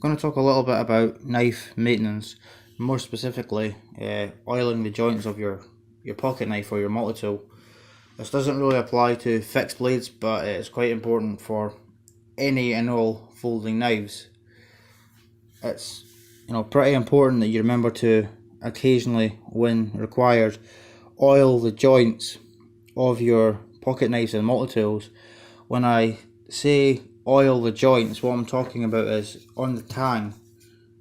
going to talk a little bit about knife maintenance, more specifically oiling the joints of your pocket knife or your multi-tool. This doesn't really apply to fixed blades, but it's quite important for any and all folding knives. It's pretty important that you remember to occasionally, when required, oil the joints of your pocket knives and multi-tools. When I say oil the joints, what I'm talking about is on the tang,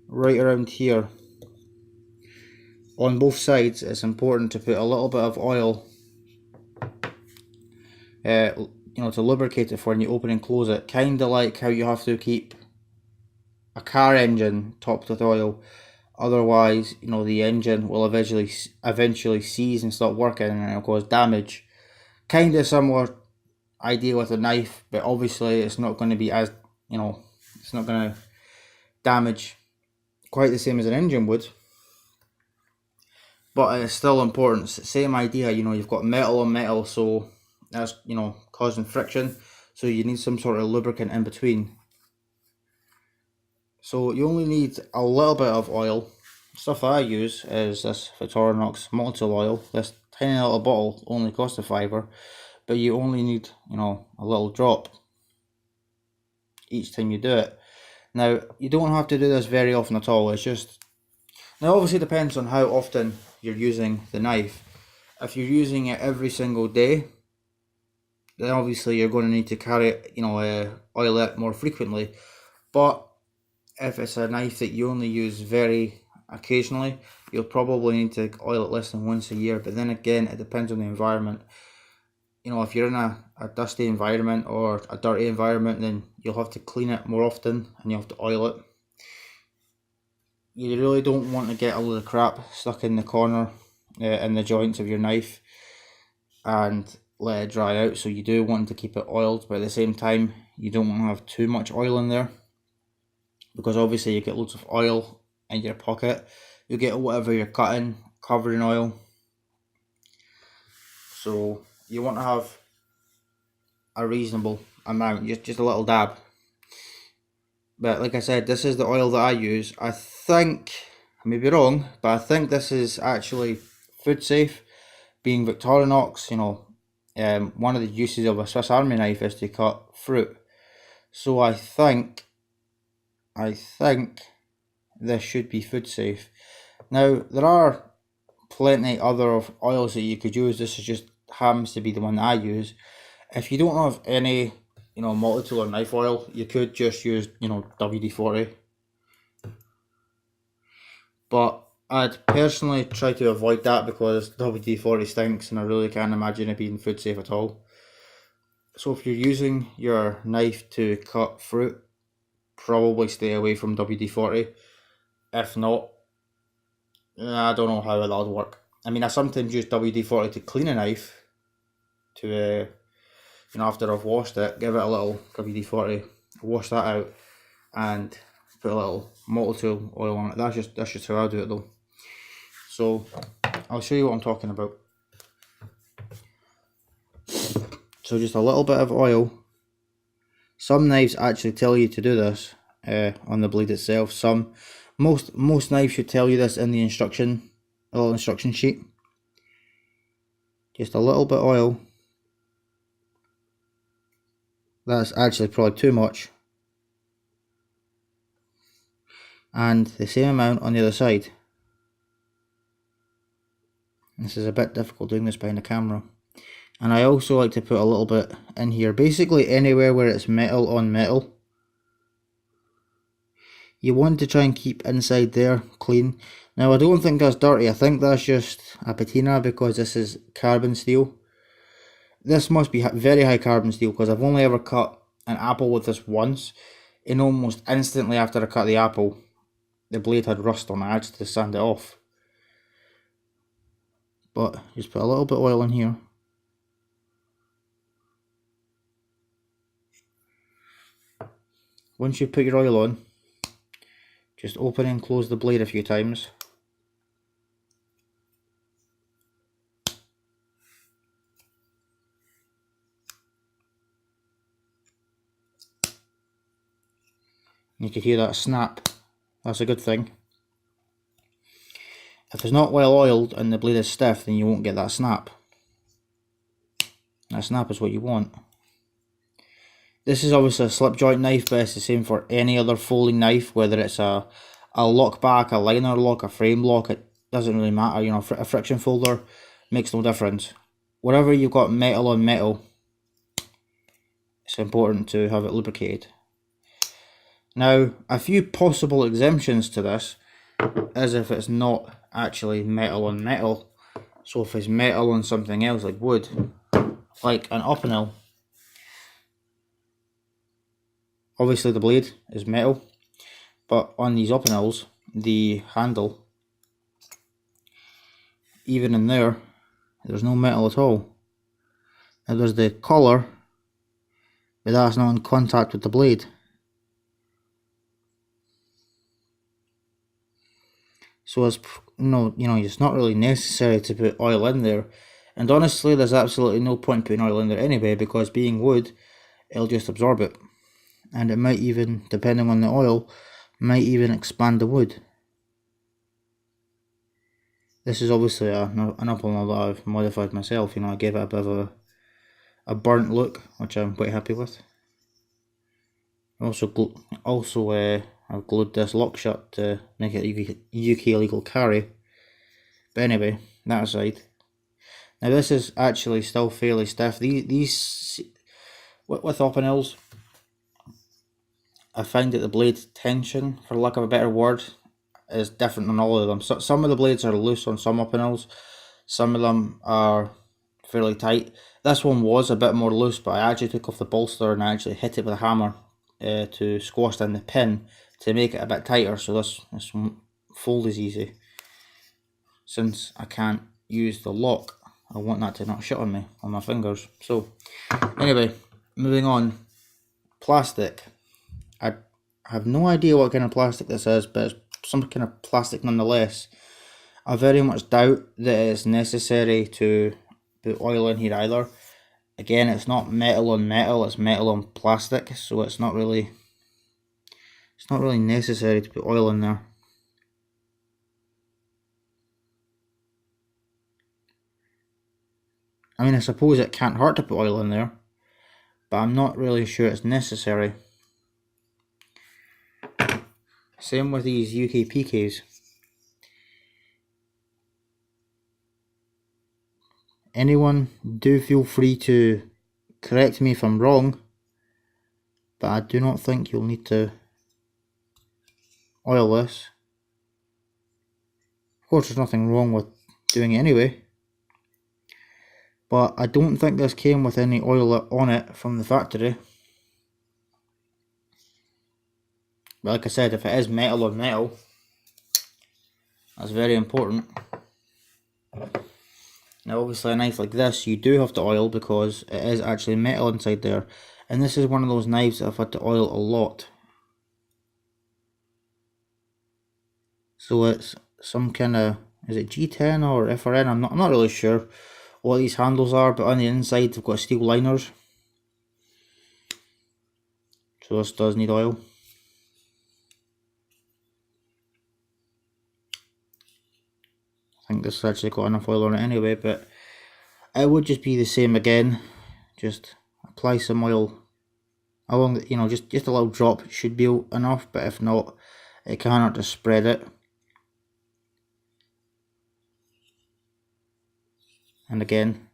right around here, on both sides. It's important to put a little bit of oil, to lubricate it for when you open and close it. Kind of like how you have to keep a car engine topped with oil, otherwise the engine will eventually seize and stop working and it'll cause damage. Kind of similar idea with a knife, but obviously it's not going to be as it's not going to damage quite the same as an engine would, but it's still important. Same idea, you've got metal on metal, so that's causing friction, so you need some sort of lubricant in between. So you only need a little bit of oil. Stuff that I use is this Victorinox multi-tool oil. This tiny little bottle only costs £5, but you only need a little drop each time you do it. Now you don't have to do this very often at all. It's just, now obviously it depends on how often you're using the knife. If you're using it every single day, then obviously you're going to need to carry it, oil it more frequently. But if it's a knife that you only use very occasionally, you'll probably need to oil it less than once a year. But then again, it depends on the environment. If you're in a dusty environment or a dirty environment, then you'll have to clean it more often and you have to oil it. You really don't want to get a load of crap stuck in the corner in the joints of your knife and let it dry out. So you do want to keep it oiled, but at the same time you don't want to have too much oil in there, because obviously you get loads of oil in your pocket. You get whatever you're cutting covered in oil. So you want to have a reasonable amount, just a little dab. But like I said, this is the oil that I use. I think, I may be wrong, but I think this is actually food safe. Being Victorinox, one of the uses of a Swiss Army knife is to cut fruit. So I think this should be food safe. Now there are plenty other oils that you could use. This is just happens to be the one that I use. If you don't have any multi-tool or knife oil, you could just use WD-40, but I'd personally try to avoid that because WD-40 stinks and I really can't imagine it being food safe at all. So if you're using your knife to cut fruit, probably stay away from WD-40. If not, I don't know how that would work. I mean, I sometimes use WD-40 to clean a knife, to after I've washed it, give it a little WD-40, wash that out and put a little multi-tool oil on it. That's just how I do it though. So I'll show you what I'm talking about. So just a little bit of oil. Some knives actually tell you to do this on the blade itself. Most knives should tell you this in the little instruction sheet. Just a little bit of oil. That's actually probably too much. And the same amount on the other side. This is a bit difficult doing this behind the camera. And I also like to put a little bit in here, basically anywhere where it's metal on metal. You want to try and keep inside there clean. Now I don't think that's dirty, I think that's just a patina because this is carbon steel. This must be very high carbon steel because I've only ever cut an apple with this once, and almost instantly after I cut the apple, the blade had rust on it. I had to sand it off. But just put a little bit of oil in here. Once you put your oil on, just open and close the blade a few times. You can hear that snap That's a good thing. If it's not well oiled and the blade is stiff, then you won't get that snap. That snap is what you want. This is obviously a slip joint knife, but it's the same for any other folding knife, whether it's a lock back, a liner lock, a frame lock, it doesn't really matter. You know, a friction folder makes no difference. Wherever you've got metal on metal, it's important to have it lubricated. Now, a few possible exemptions to this is if it's not actually metal on metal. So if it's metal on something else like wood, like an Opinel, obviously the blade is metal, but on these Opinels, the handle, even in there, there's no metal at all. Now there's the collar, but that's not in contact with the blade. So it's it's not really necessary to put oil in there. And honestly, there's absolutely no point putting oil in there anyway, because being wood, it'll just absorb it. And it might even, depending on the oil, might even expand the wood. This is obviously an Opinel that I've modified myself. You know, I gave it a bit of a burnt look, which I'm quite happy with. I've glued this lock shut to make it UK legal carry. But anyway, that aside. Now this is actually still fairly stiff. These with Opinels, I find that the blade tension, for lack of a better word, is different on all of them. So some of the blades are loose on some Opinels, some of them are fairly tight. This one was a bit more loose, but I actually took off the bolster and I actually hit it with a hammer to squash down the pin to make it a bit tighter, so this won't fold as easy. Since I can't use the lock, I want that to not shut on me, on my fingers. So anyway, moving on. Plastic. I have no idea what kind of plastic this is, but it's some kind of plastic nonetheless. I very much doubt that it's necessary to put oil in here either. Again, it's not metal on metal, it's metal on plastic, so it's not really necessary to put oil in there. I mean, I suppose it can't hurt to put oil in there, but I'm not really sure it's necessary. Same with these UK PKs. Anyone, do feel free to correct me if I'm wrong, but I do not think you'll need to oil this. Of course, there's nothing wrong with doing it anyway, but I don't think this came with any oil on it from the factory. But like I said, if it is metal on metal, that's very important. Now obviously a knife like this you do have to oil because it is actually metal inside there, and this is one of those knives that I've had to oil a lot. So it's some kind of, is it G10 or FRN? I'm not really sure what these handles are, but on the inside they've got steel liners. So this does need oil. I think this has actually got enough oil on it anyway, but it would just be the same again. Just apply some oil along the, just a little drop should be enough, but if not, it cannot just spread it. And again,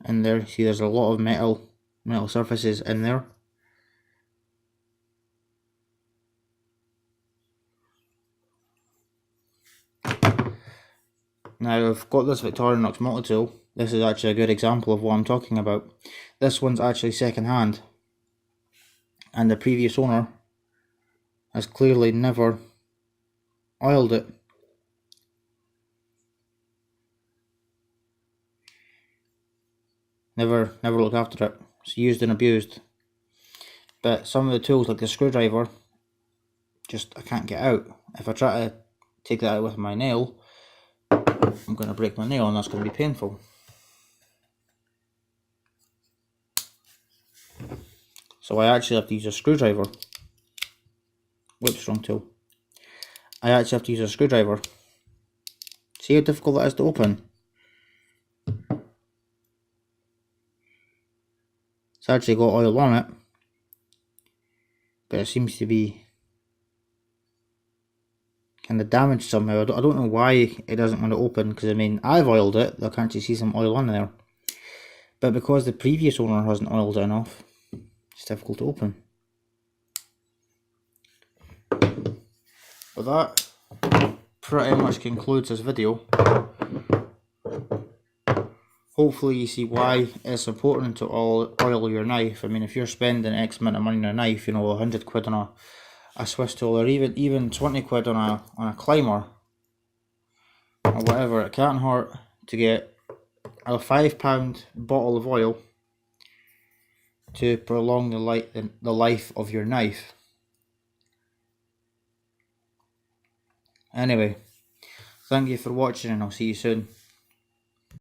in there, see there's a lot of metal surfaces in there. Now I've got this Victorinox multi-tool. This is actually a good example of what I'm talking about. This one's actually second hand, and the previous owner has clearly never oiled it. Never looked after it. It's used and abused. But some of the tools, like the screwdriver, I can't get out. If I try to take that out with my nail, I'm going to break my nail and that's going to be painful. So I actually have to use a screwdriver strong tool. I actually have to use a screwdriver. See how difficult that is to open? It's actually got oil on it, but it seems to be kind of damaged somehow. I don't know why it doesn't want to open, because I mean, I've oiled it. I can't see some oil on there, but because the previous owner hasn't oiled it enough, it's difficult to open. But that pretty much concludes this video. Hopefully you see why it's important to oil your knife. I mean, if you're spending X amount of money on a knife, you know, 100 quid on a Swiss tool, or even 20 quid on a climber, or whatever, it can't hurt to get a £5 bottle of oil to prolong the life of your knife. Anyway, thank you for watching, and I'll see you soon.